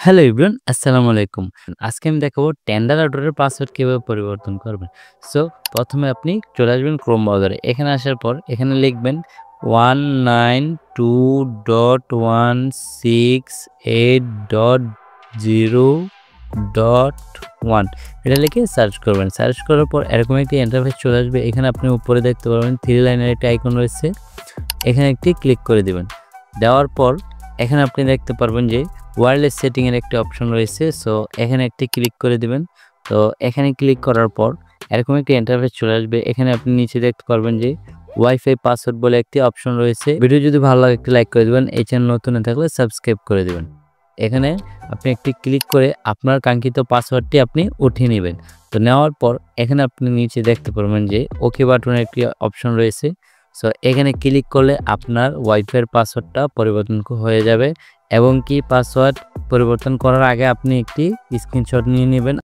Hello everyone, আসসালামু আলাইকুম। আজকে আমি দেখাবো টেন্ডার অর্ডারের পাসওয়ার্ড কিভাবে পরিবর্তন করবেন। সো প্রথমে আপনি চলে আসবেন ক্রোম ব্রাউজারে। এখানে আসার পর এখানে লিখবেন 192.168.0.1 এটা লিখে সার্চ করবেন। সার্চ করার পর এরকম একটি ইন্টারফেস চলে আসবে। এখানে আপনি উপরে দেখতে পারবেন 3 লাইনের একটা আইকন রয়েছে। এখানে একটি ক্লিক করে দিবেন। দেওয়ার পর এখানে আপনি দেখতে পারবেন যে ওয়্যারলেস সেটিং এর একটি অপশন রয়েছে। সো এখানে একটি ক্লিক করে দিবেন। তো এখানে ক্লিক করার পর এরকম একটি ইন্টারফেস চলে আসবে। এখানে আপনি নিচে দেখতে পারবেন যে ওয়াইফাই পাসওয়ার্ড বলে একটি অপশন রয়েছে। ভিডিও যদি ভালো লাগে একটি লাইক করে দিবেন। এই চ্যানেল নতুন হয়ে থাকলে সাবস্ক্রাইব করে দিবেন। এখানে আপনি একটি ক্লিক করে আপনার কাঙ্ক্ষিত পাসওয়ার্ডটি আপনি উঠিয়ে নেবেন। তো নেওয়ার পর এখানে আপনি নিচে দেখতে পারবেন যে ওকে বাটনের একটি অপশন রয়েছে। সো এখানে ক্লিক করলে আপনার ওয়াইফাইয়ের পাসওয়ার্ডটা পরিবর্তন হয়ে যাবে এবং কি পাসওয়ার্ড পরিবর্তন করার আগে আপনি একটি স্ক্রিনশট নিয়ে নেবেন।